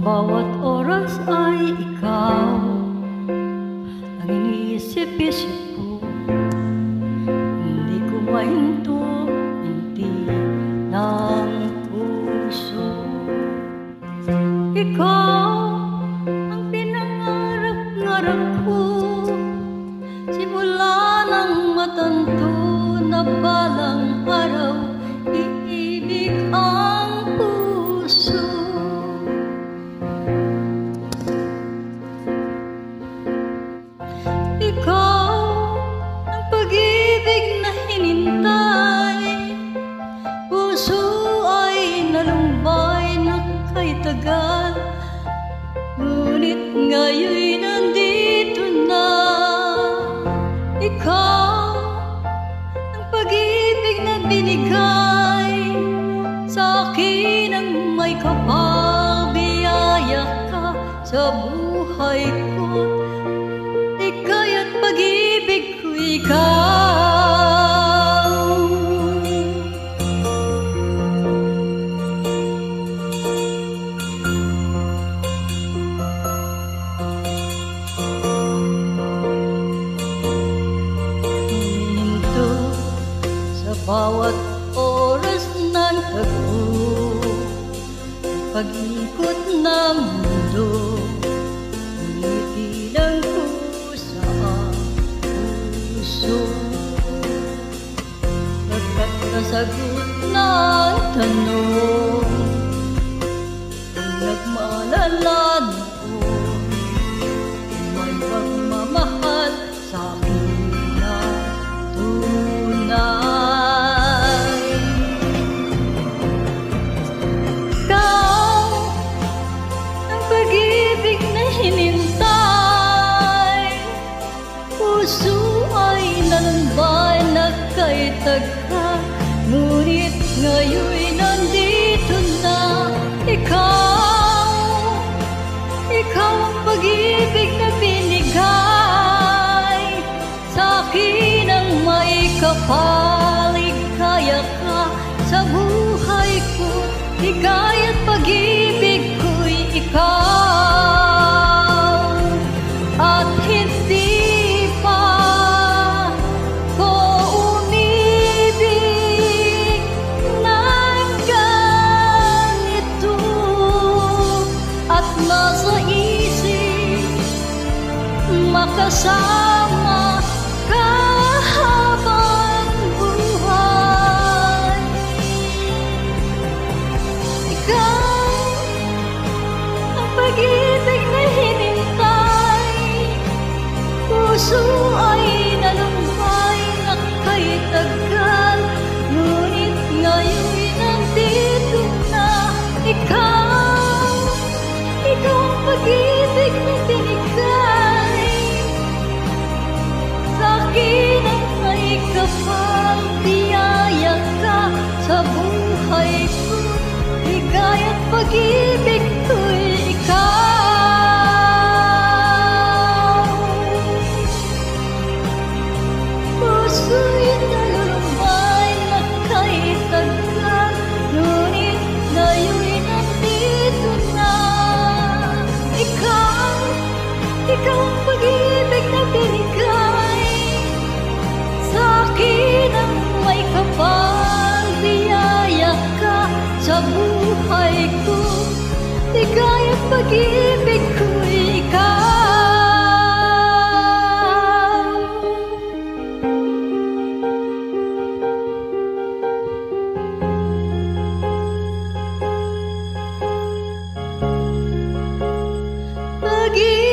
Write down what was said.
Bawat oras ay ikaw ang iniisip-isip ko. Hindi ko mahinto-hinti ng puso. Ikaw ang pinangarap-ngarap ko, simula ng matanto na balang araw iibig ang puso. Ikaw ang pag-ibig na hinintay, puso ay nalumbay na kay tagal, ngunit ngayon'y nandito na. Ikaw ang pag-ibig na binigay sa akin, ang may kapal, biyaya ka sa buhay ko. Pag-ibig ko ikaw. Huminto sa bawat oras ng tagpo, pag-ikot ng mundo, ngiti lang ko sa puso. Pagkat nasagot ng tanong, kung nagmaalala noon, may pagmamahal sa akin na tunay. Ikaw ang pag-ibig na hinintay, puso ay nalumbay na kay tagal, ngunit ngayon'y nandito na. Ikaw ang pag-ibig na binigay sa akin, ang may kapal, ligaya ka sa buhay ko. Ligaya't pag-ibig ko'y ikaw, at hindi pa ko umibig ng ganito, at nasa isip makasama ka habang buhay. Ikaw ang pag-ibig na hinintay, puso ay nalumbay na kay tagal, ngunit ngayon'y nandito na. Ikaw ang pag-ibig na binigay sa akin, ang may kapal, biyaya ka sa buhay ko. Ligaya't pag-ibig ko'y ikaw. Puso'y nalulumbay na kay tagal, ngunit ngayon'y nandito na. Ikaw ang pag-ibig na binigay sa akin, ang may kapal, biyaya ka sa buhay ko. Ligaya't pag-ibig ko'y ikaw. Pag-ibig